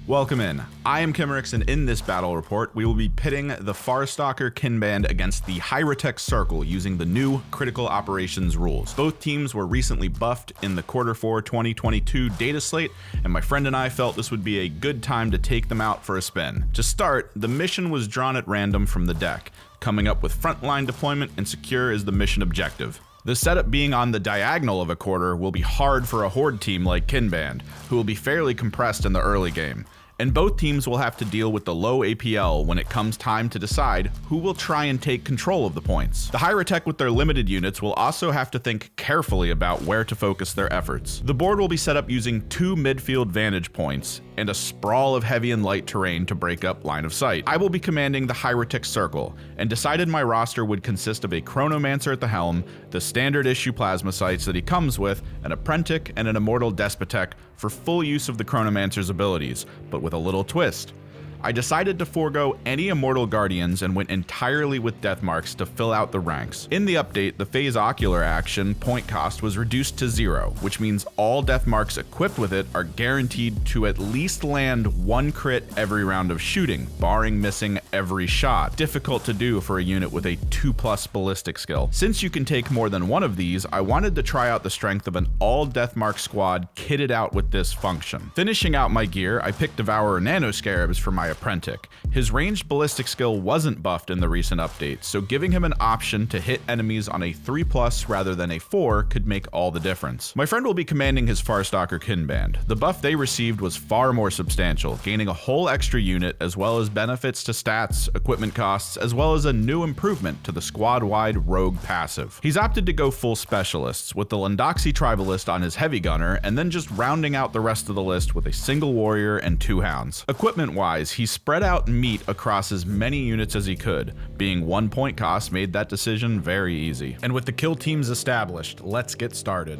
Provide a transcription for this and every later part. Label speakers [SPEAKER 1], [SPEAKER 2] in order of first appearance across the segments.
[SPEAKER 1] Welcome in. I am Kimmerix, and in this battle report, we will be pitting the Farstalker Kinband against the Hierotek Circle using the new critical operations rules. Both teams were recently buffed in the Q4 2022 Datalslate, and my friend and I felt this would be a good time to take them out for a spin. To start, the mission was drawn at random from the deck. Coming up with frontline deployment and secure is the mission objective. The setup being on the diagonal of a quarter will be hard for a horde team like Kinband, who will be fairly compressed in the early game. And both teams will have to deal with the low APL when it comes time to decide who will try and take control of the points. The Hierotek with their limited units will also have to think carefully about where to focus their efforts. The board will be set up using 2 midfield vantage points and a sprawl of heavy and light terrain to break up line of sight. I will be commanding the Hierotek Circle, and decided my roster would consist of a Chronomancer at the helm, the standard issue plasma sights that he comes with, an Apprentic, and an Immortal Despotek for full use of the Chronomancer's abilities, but with a little twist. I decided to forego any Immortal Guardians and went entirely with Deathmarks to fill out the ranks. In the update, the Phase Ocular action point cost was reduced to 0, which means all Deathmarks equipped with it are guaranteed to at least land 1 crit every round of shooting, barring missing every shot. Difficult to do for a unit with a 2+ ballistic skill. Since you can take more than one of these, I wanted to try out the strength of an all Deathmark squad kitted out with this function. Finishing out my gear, I picked Devourer Nanoscarabs for my Apprentic. His ranged ballistic skill wasn't buffed in the recent update, so giving him an option to hit enemies on a 3+ rather than a 4 could make all the difference. My friend will be commanding his Farstalker Kinband. The buff they received was far more substantial, gaining a whole extra unit as well as benefits to stats, equipment costs, as well as a new improvement to the squad-wide rogue passive. He's opted to go full specialists, with the Landoxi Tribalist on his heavy gunner, and then just rounding out the rest of the list with a single warrior and 2 hounds. Equipment-wise, he spread out meat across as many units as he could. Being 1 point cost made that decision very easy. And with the kill teams established, let's get started.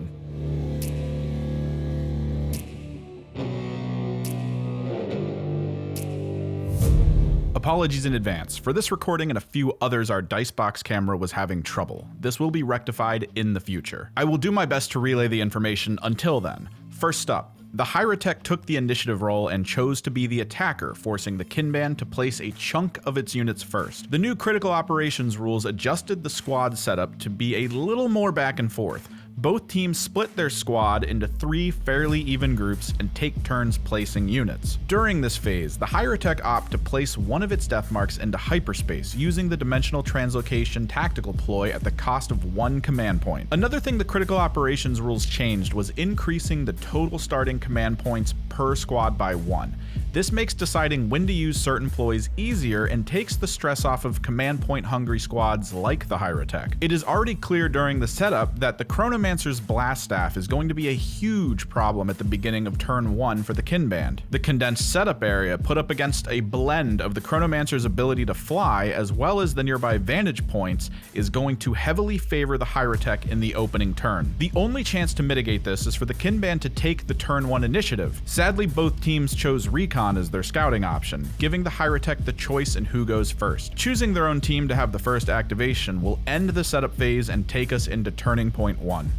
[SPEAKER 1] Apologies in advance. For this recording and a few others, our Dicebox camera was having trouble. This will be rectified in the future. I will do my best to relay the information until then. First up, the Hierotek took the initiative role and chose to be the attacker, forcing the Kinband to place a chunk of its units first. The new critical operations rules adjusted the squad setup to be a little more back and forth. Both teams split their squad into 3 fairly even groups and take turns placing units. During this phase, the Hierotek opt to place one of its Deathmarks into hyperspace using the dimensional translocation tactical ploy at the cost of 1 command point. Another thing the critical operations rules changed was increasing the total starting command points per squad by 1. This makes deciding when to use certain ploys easier and takes the stress off of command point hungry squads like the Hierotek. It is already clear during the setup that the Chronomancer's Blast Staff is going to be a huge problem at the beginning of turn 1 for the Kinband. The condensed setup area put up against a blend of the Chronomancer's ability to fly as well as the nearby vantage points is going to heavily favor the Hierotek in the opening turn. The only chance to mitigate this is for the Kinband to take the turn 1 initiative. Sadly, both teams chose Recon as their scouting option, giving the Hierotek the choice in who goes first. Choosing their own team to have the first activation will end the setup phase and take us into turning point 1.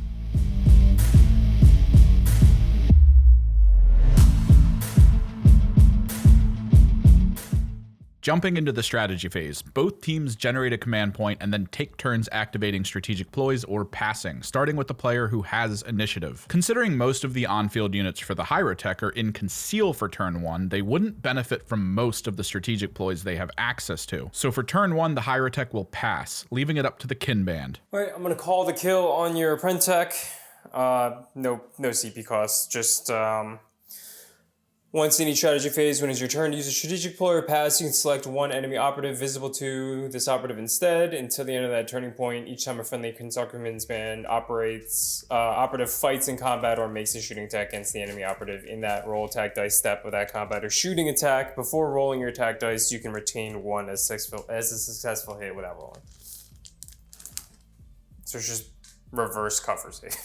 [SPEAKER 1] Jumping into the strategy phase, both teams generate a command point and then take turns activating strategic ploys or passing, starting with the player who has initiative. Considering most of the on-field units for the Hierotek are in conceal for turn 1, they wouldn't benefit from most of the strategic ploys they have access to. So for turn 1, the Hierotek will pass, leaving it up to the Kinband.
[SPEAKER 2] Alright, I'm gonna call the kill on your Apprentic. No CP costs, just once in each strategy phase, when it's your turn to use a strategic ploy or pass, you can select 1 enemy operative visible to this operative instead. Until the end of that turning point, each time a friendly Farstalker band operates, operative fights in combat or makes a shooting attack against the enemy operative in that roll attack dice step of that combat or shooting attack. Before rolling your attack dice, you can retain 1 as a successful hit without rolling. So it's just reverse cover save.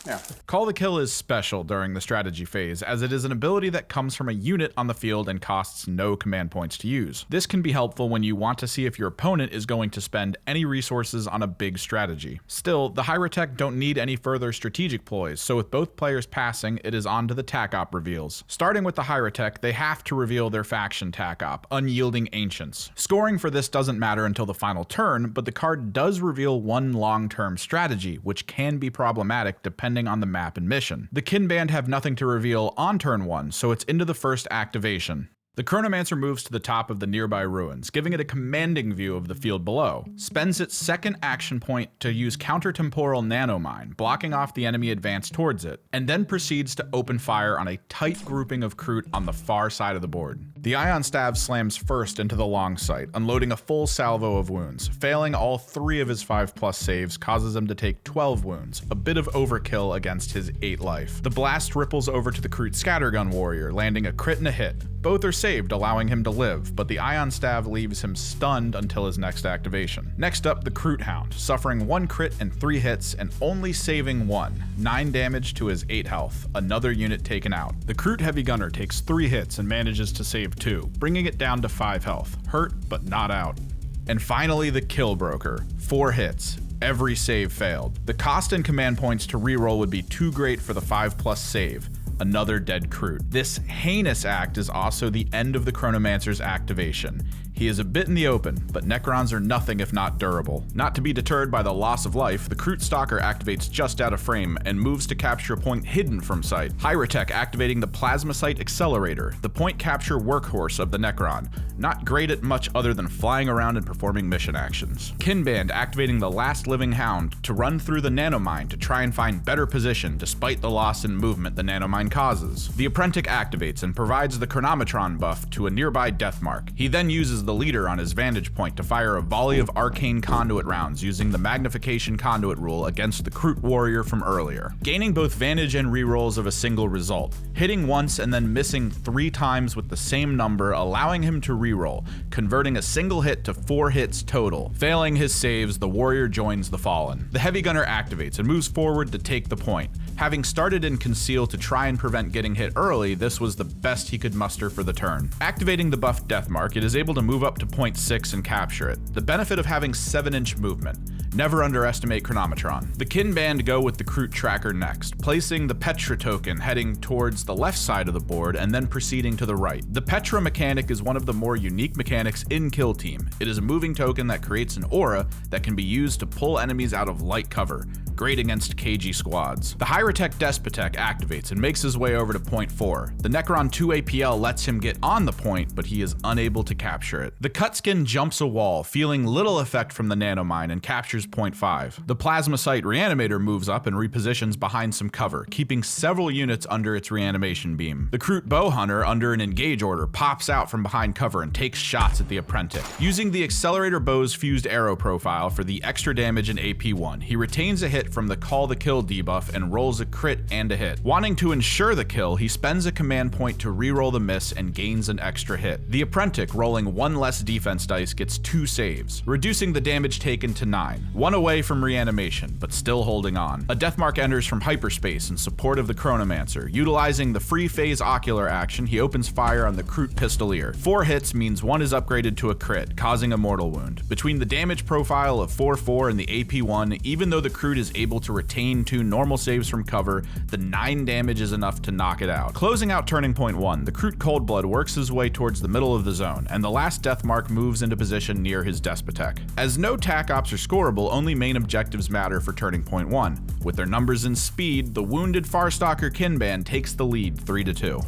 [SPEAKER 3] Yeah.
[SPEAKER 1] Call the Kill is special during the strategy phase, as it is an ability that comes from a unit on the field and costs no command points to use. This can be helpful when you want to see if your opponent is going to spend any resources on a big strategy. Still, the Hierotek don't need any further strategic ploys, so with both players passing, it is on to the TAC op reveals. Starting with the Hierotek, they have to reveal their faction TAC op, Unyielding Ancients. Scoring for this doesn't matter until the final turn, but the card does reveal one long-term strategy, which can be problematic depending on the map and mission. The Kinband have nothing to reveal on turn 1, so it's into the first activation. The Chronomancer moves to the top of the nearby ruins, giving it a commanding view of the field below, spends its second action point to use counter-temporal nanomine, blocking off the enemy advance towards it, and then proceeds to open fire on a tight grouping of Kroot on the far side of the board. The Ion Stav slams first into the long sight, unloading a full salvo of wounds. Failing all 3 of his 5+ saves causes him to take 12 wounds, a bit of overkill against his 8 life. The blast ripples over to the Kroot Scattergun Warrior, landing a crit and a hit. Both are saved, allowing him to live, but the Ion Stav leaves him stunned until his next activation. Next up, the Kroot Hound, suffering 1 crit and 3 hits and only saving 1, 9 damage to his 8 health, another unit taken out. The Kroot Heavy Gunner takes 3 hits and manages to save 2, bringing it down to 5 health, hurt but not out. And finally, the Kill Broker, 4 hits. Every save failed. The cost and command points to reroll would be too great for the 5+ save. Another dead Kroot. This heinous act is also the end of the Chronomancer's activation. He is a bit in the open, but Necrons are nothing if not durable. Not to be deterred by the loss of life, the Kroot Stalker activates just out of frame and moves to capture a point hidden from sight. Hierotek activating the Plasmacyte Accelerator, the point capture workhorse of the Necron. Not great at much other than flying around and performing mission actions. Kinband activating the Last Living Hound to run through the nanomine to try and find better position despite the loss in movement the nanomine causes. The Apprentice activates and provides the Chronometron buff to a nearby Deathmark. He then uses the leader on his vantage point to fire a volley of arcane conduit rounds using the magnification conduit rule against the Kroot warrior from earlier, gaining both vantage and rerolls of a single result, hitting once and then missing 3 times with the same number, allowing him to reroll, converting a single hit to 4 hits total. Failing his saves, the warrior joins the Fallen. The Heavy Gunner activates and moves forward to take the point. Having started in Conceal to try and prevent getting hit early, this was the best he could muster for the turn. Activating the buff Deathmark, it is able to move up to point 6 and capture it. The benefit of having 7-inch movement. Never underestimate Chronometron. The Kinband go with the Kroot Tracker next, placing the Petra token heading towards the left side of the board and then proceeding to the right. The Petra mechanic is one of the more unique mechanics in Kill Team. It is a moving token that creates an aura that can be used to pull enemies out of light cover, great against KG squads. The Hierotek Despotek activates and makes his way over to point 4. The Necron 2 APL lets him get on the point, but he is unable to capture it. The Cutskin jumps a wall, feeling little effect from the nanomine, and captures point 5. The Plasmacyte Reanimator moves up and repositions behind some cover, keeping several units under its reanimation beam. The Kroot Bowhunter, under an engage order, pops out from behind cover and takes shots at the Apprentice. Using the Accelerator Bow's fused arrow profile for the extra damage in AP1, he retains a hit from the Call the Kill debuff and rolls a crit and a hit. Wanting to ensure the kill, he spends a command point to reroll the miss and gains an extra hit. The Apprentice, rolling 1 less defense dice, gets 2 saves, reducing the damage taken to 9. 1 away from reanimation, but still holding on. A Deathmark enters from hyperspace in support of the Chronomancer. Utilizing the free phase ocular action, he opens fire on the Kroot Pistolier. 4 hits means 1 is upgraded to a crit, causing a mortal wound. Between the damage profile of 4/4 and the AP1, even though the Kroot is able to retain 2 normal saves from cover, the 9 damage is enough to knock it out. Closing out turning point 1, the Kroot Coldblood works his way towards the middle of the zone, and the last Deathmark moves into position near his Despotek. As no TAC ops are scoreable, only main objectives matter for turning point 1. With their numbers and speed, the wounded Farstalker Kinband takes the lead 3-2.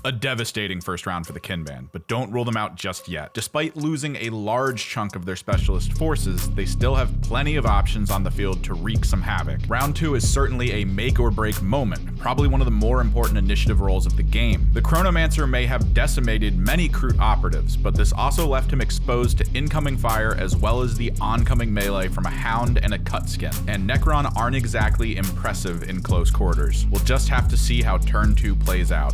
[SPEAKER 1] A devastating first round for the Kinband, but don't rule them out just yet. Despite losing a large chunk of their specialist forces, they still have plenty of options on the field to wreak some havoc. Round 2 is certainly a make or break moment, probably one of the more important initiative roles of the game. The Chronomancer may have decimated many Kroot operatives, but this also left him exposed to incoming fire as well as the oncoming melee from a Hound and a Cutskin, and Necron aren't exactly impressive in close quarters. We'll just have to see how turn 2 plays out.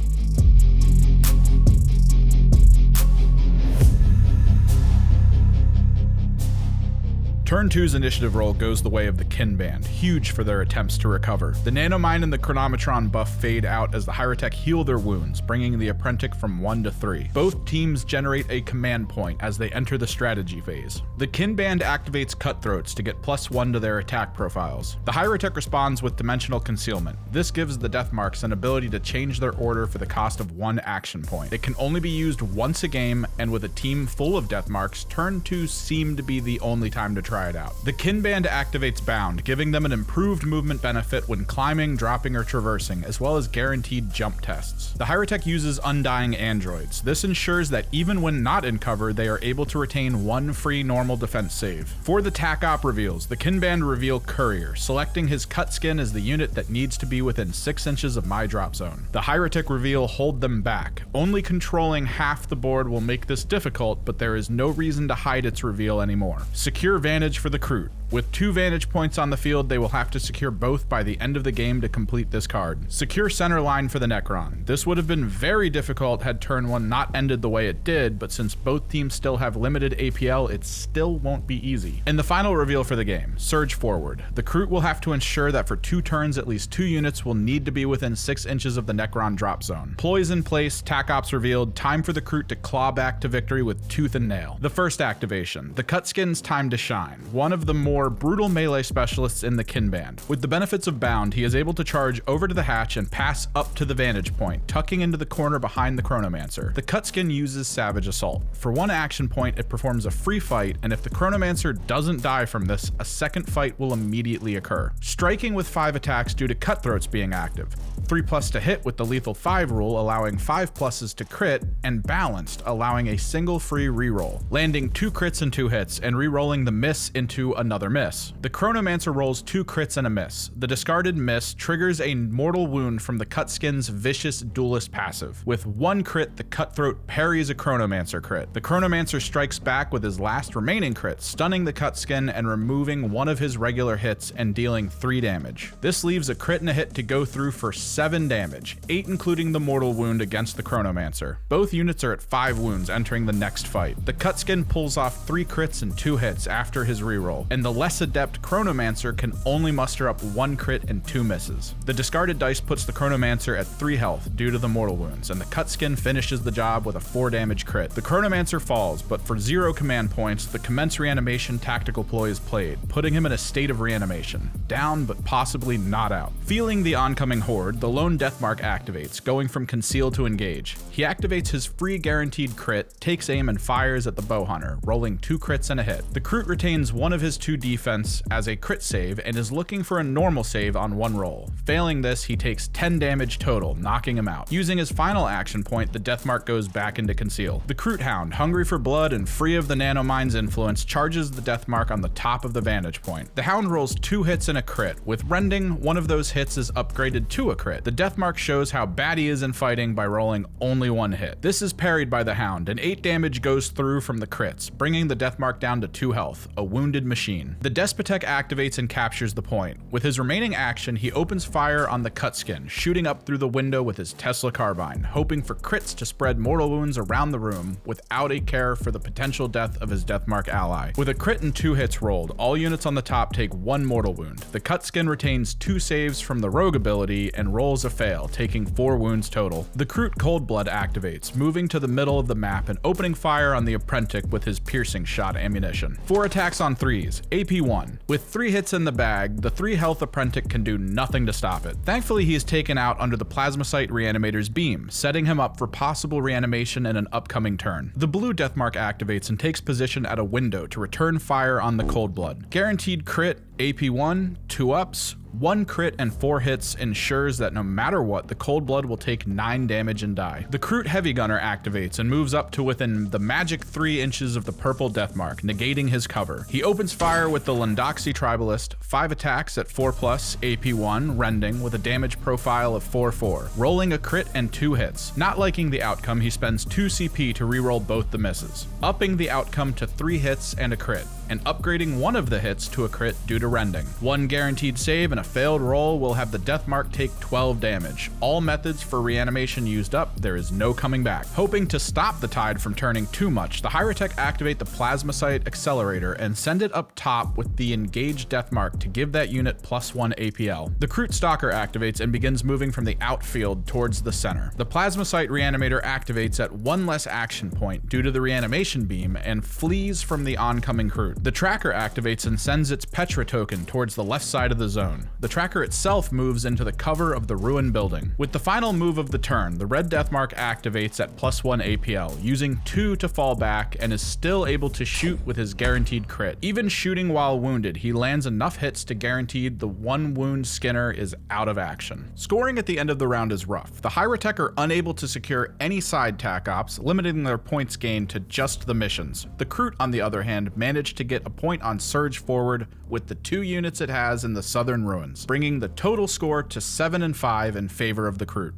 [SPEAKER 1] Turn 2's initiative roll goes the way of the Kinband, huge for their attempts to recover. The Nanomine and the Chronometron buff fade out as the Hierotek heal their wounds, bringing the Apprentice from 1 to 3. Both teams generate a command point as they enter the strategy phase. The Kinband activates Cutthroats to get +1 to their attack profiles. The Hierotek responds with Dimensional Concealment. This gives the Deathmarks an ability to change their order for the cost of 1 action point. It can only be used once a game, and with a team full of Deathmarks, turn 2 seemed to be the only time to try it out. The Kinband activates Bound, giving them an improved movement benefit when climbing, dropping, or traversing, as well as guaranteed jump tests. The Hierotek uses Undying Androids. This ensures that even when not in cover, they are able to retain 1 free normal defense save. For the TAC Op reveals, the Kinband reveal Courier, selecting his cut skin as the unit that needs to be within 6 inches of my drop zone. The Hierotek reveal Hold Them Back. Only controlling half the board will make this difficult, but there is no reason to hide its reveal anymore. Secure Vantage for the Kroot. With 2 vantage points on the field, they will have to secure both by the end of the game to complete this card. Secure Center Line for the Necron. This would have been very difficult had turn 1 not ended the way it did, but since both teams still have limited APL, it still won't be easy. In the final reveal for the game, Surge Forward. The Kroot will have to ensure that for 2 turns, at least 2 units will need to be within 6 inches of the Necron drop zone. Ploys in place, TAC Ops revealed, time for the Kroot to claw back to victory with tooth and nail. The first activation, the Cutskin's time to shine. One of the more brutal melee specialists in the Kinband. With the benefits of Bound, he is able to charge over to the hatch and pass up to the vantage point, tucking into the corner behind the Chronomancer. The Cutskin uses Savage Assault. For 1 action point, it performs a free fight, and if the Chronomancer doesn't die from this, a second fight will immediately occur. Striking with 5 attacks due to Cutthroats being active. 3+ to hit with the lethal 5 rule, allowing 5+ to crit, and Balanced, allowing a single free reroll, landing 2 crits and 2 hits, and rerolling the miss into another miss. The Chronomancer rolls 2 crits and a miss. The discarded miss triggers a mortal wound from the Cutskin's Vicious Duelist passive. With 1 crit, the Cutthroat parries a Chronomancer crit. The Chronomancer strikes back with his last remaining crit, stunning the Cutskin and removing 1 of his regular hits and dealing 3 damage. This leaves a crit and a hit to go through for 7 damage, 8 including the mortal wound against the Chronomancer. Both units are at 5 wounds entering the next fight. The Cutskin pulls off 3 crits and 2 hits after his reroll, and the less adept Chronomancer can only muster up 1 crit and 2 misses. The discarded dice puts the Chronomancer at 3 health due to the mortal wounds, and the Cutskin finishes the job with a 4 damage crit. The Chronomancer falls, but for 0 command points, the Commence Reanimation tactical ploy is played, putting him in a state of reanimation. Down, but possibly not out. Feeling the oncoming horde, the lone Deathmark activates, going from Conceal to Engage. He activates his free guaranteed crit, takes aim and fires at the Bowhunter, rolling 2 crits and a hit. The Kroot retains 1 of his 2 defense as a crit save and is looking for a normal save on 1 roll. Failing this, he takes 10 damage total, knocking him out. Using his final action point, the Deathmark goes back into Conceal. The Kroot Hound, hungry for blood and free of the Nanomine's influence, charges the Deathmark on the top of the vantage point. The Hound rolls 2 hits and a crit. With Rending, 1 of those hits is upgraded to a crit. The Deathmark shows how bad he is in fighting by rolling only 1 hit. This is parried by the Hound, and 8 damage goes through from the crits, bringing the Deathmark down to 2 health, a wounded machine. The Despotek activates and captures the point. With his remaining action, he opens fire on the Cutskin, shooting up through the window with his Tesla carbine, hoping for crits to spread mortal wounds around the room without a care for the potential death of his Deathmark ally. With a crit and 2 hits rolled, all units on the top take 1 mortal wound. The Cutskin retains 2 saves from the Rogue ability and rolls a fail, taking 4 wounds total. The Kroot Coldblood activates, moving to the middle of the map and opening fire on the Apprentice with his piercing shot ammunition. 4 attacks on 3s, AP 1. With 3 hits in the bag, the 3 health Apprentice can do nothing to stop it. Thankfully, he is taken out under the Plasmacyte Reanimator's beam, setting him up for possible reanimation in an upcoming turn. The blue Deathmark activates and takes position at a window to return fire on the Coldblood. Guaranteed crit, AP 1, 2 ups, 1 crit and 4 hits ensures that no matter what, the Coldblood will take 9 damage and die. The Kroot Heavy Gunner activates and moves up to within the magic 3 inches of the purple Deathmark, negating his cover. He opens fire with the Lundoxi Tribalist, 5 attacks at 4+, AP 1, Rending, with a damage profile of 4/4, rolling a crit and 2 hits. Not liking the outcome, he spends 2 CP to reroll both the misses, upping the outcome to 3 hits and a crit. and upgrading one of the hits to a crit due to rending. One guaranteed save and a failed roll will have the death mark take 12 damage. All methods for reanimation used up, there is no coming back. Hoping to stop the tide from turning too much, the Hierotek activate the Plasmacyte Accelerator and send it up top with the engaged death mark to give that unit +1 APL. The Kroot Stalker activates and begins moving from the outfield towards the center. The Plasmacyte Reanimator activates at one less action point due to the reanimation beam and flees from the oncoming Kroot. The Tracker activates and sends its Petra token towards the left side of the zone. The Tracker itself moves into the cover of the ruined building. With the final move of the turn, the red deathmark activates at +1 APL, using 2 to fall back and is still able to shoot with his guaranteed crit. Even shooting while wounded, he lands enough hits to guarantee the 1 wound Skinner is out of action. Scoring at the end of the round is rough. The Hierotek are unable to secure any side tac ops, limiting their points gained to just the missions. The Kroot, on the other hand, managed to get a point on Surge Forward with the 2 units it has in the southern ruins, bringing the total score to 7 and 5 in favor of the Kroot.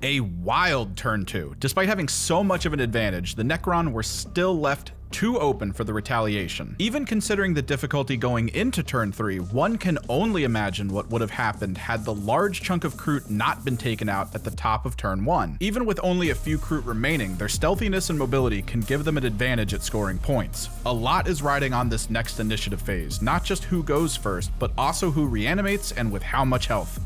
[SPEAKER 1] A wild turn 2. Despite having so much of an advantage, the Necron were still left too open for the retaliation. Even considering the difficulty going into turn 3, one can only imagine what would have happened had the large chunk of Kroot not been taken out at the top of turn 1. Even with only a few Kroot remaining, their stealthiness and mobility can give them an advantage at scoring points. A lot is riding on this next initiative phase, not just who goes first, but also who reanimates and with how much health.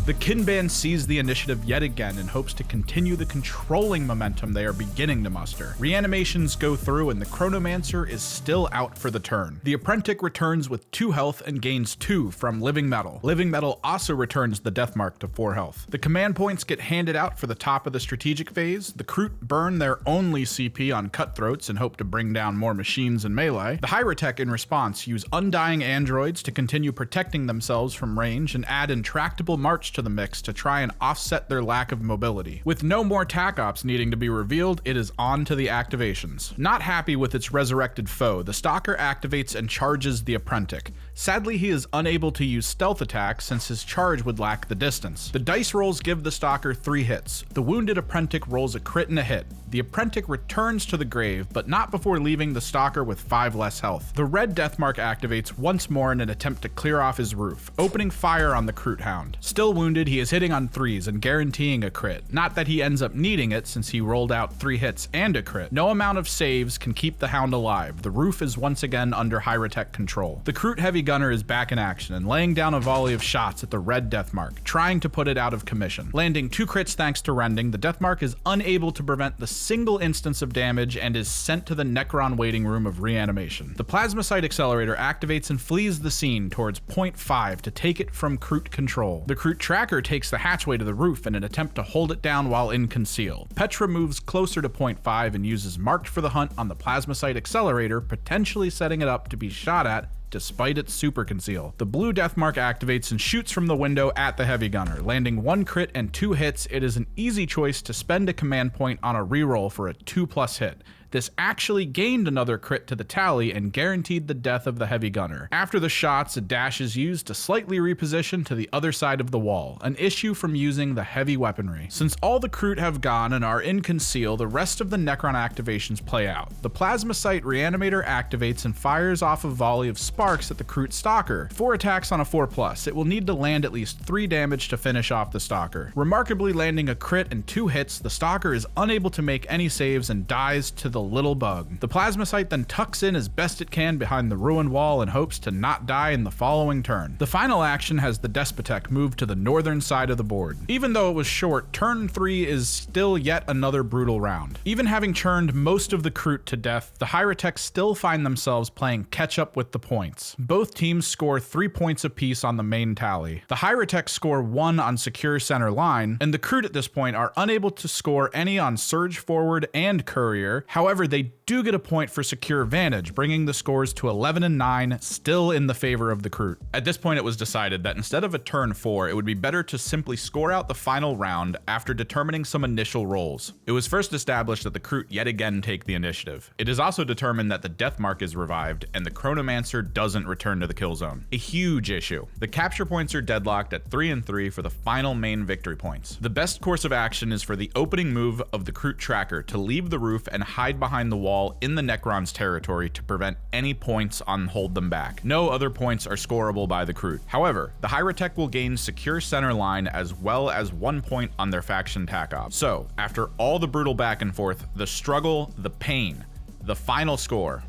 [SPEAKER 1] The Kinband sees the initiative yet again and hopes to continue the controlling momentum they are beginning to muster. Reanimations go through and the Chronomancer is still out for the turn. The Apprentice returns with 2 health and gains 2 from Living Metal. Living Metal also returns the death mark to 4 health. The command points get handed out for the top of the strategic phase. The Kroot burn their only CP on Cutthroats and hope to bring down more machines and melee. The Hierotek in response use Undying Androids to continue protecting themselves from range and add Intractable March to the mix to try and offset their lack of mobility. With no more tac ops needing to be revealed, it is on to the activations. Not happy with its resurrected foe, the Stalker activates and charges the Apprentice. Sadly, he is unable to use stealth attacks since his charge would lack the distance. The dice rolls give the Stalker 3 hits. The wounded Apprentice rolls a crit and a hit. The Apprentice returns to the grave, but not before leaving the Stalker with 5 less health. The red deathmark activates once more in an attempt to clear off his roof, opening fire on the Kroot Hound. Still wounded, he is hitting on 3s and guaranteeing a crit. Not that he ends up needing it since he rolled out 3 hits and a crit. No amount of saves can keep the Hound alive. The roof is once again under Hierotek control. The Kroot Heavy Gunner is back in action and laying down a volley of shots at the red deathmark, trying to put it out of commission. Landing 2 crits thanks to rending, the deathmark is unable to prevent the single instance of damage and is sent to the Necron waiting room of reanimation. The Plasmacyte Accelerator activates and flees the scene towards point 5 to take it from Kroot control. The Kroot Tracker takes the hatchway to the roof in an attempt to hold it down while in conceal. Petra moves closer to point 5 and uses Marked for the Hunt on the Plasmacyte Accelerator, potentially setting it up to be shot at despite its super conceal. The blue deathmark activates and shoots from the window at the heavy gunner. Landing 1 crit and 2 hits, it is an easy choice to spend a command point on a reroll for a 2+ hit. This actually gained another crit to the tally and guaranteed the death of the heavy gunner. After the shots, a dash is used to slightly reposition to the other side of the wall, an issue from using the heavy weaponry. Since all the Kroot have gone and are in conceal, the rest of the Necron activations play out. The Plasmacyte Reanimator activates and fires off a volley of sparks at the Kroot Stalker. 4 attacks on a 4+. It will need to land at least 3 damage to finish off the Stalker. Remarkably landing a crit and 2 hits, the Stalker is unable to make any saves and dies to the little bug. The Plasmacyte then tucks in as best it can behind the ruined wall and hopes to not die in the following turn. The final action has the Despotek move to the northern side of the board. Even though it was short, turn 3 is still yet another brutal round. Even having churned most of the Kroot to death, the Hierotek still find themselves playing catch up with the points. Both teams score 3 points apiece on the main tally. The Hierotek score 1 on secure center line, and the Kroot at this point are unable to score any on Surge Forward and Courier. However, However, they do get a point for secure advantage, bringing the scores to 11 and 9, still in the favor of the Kroot. At this point, it was decided that instead of a turn 4, it would be better to simply score out the final round after determining some initial rolls. It was first established that the Kroot yet again take the initiative. It is also determined that the death mark is revived and the Chronomancer doesn't return to the kill zone. A huge issue. The capture points are deadlocked at 3 and 3 for the final main victory points. The best course of action is for the opening move of the Kroot tracker to leave the roof and hide behind the wall in the Necrons territory to prevent any points on hold them back. No other points are scoreable by the Kroot. However, the Hierotek will gain secure center line as well as 1 point on their faction takeoff. So, after all the brutal back and forth, the struggle, the pain, the final score.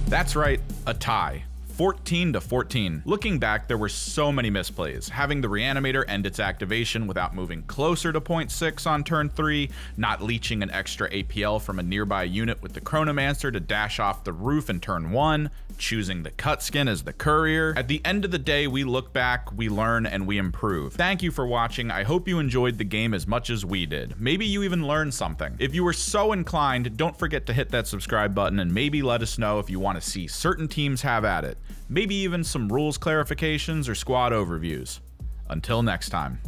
[SPEAKER 1] That's right, a tie. 14-14. Looking back, there were so many misplays. Having the Reanimator end its activation without moving closer to point 6 on turn 3, not leeching an extra APL from a nearby unit with the Chronomancer to dash off the roof in turn 1, choosing the Cutskin as the courier. At the end of the day, we look back, we learn, and we improve. Thank you for watching. I hope you enjoyed the game as much as we did. Maybe you even learned something. If you were so inclined, don't forget to hit that subscribe button and maybe let us know if you want to see certain teams have at it. Maybe even some rules clarifications or squad overviews. Until next time.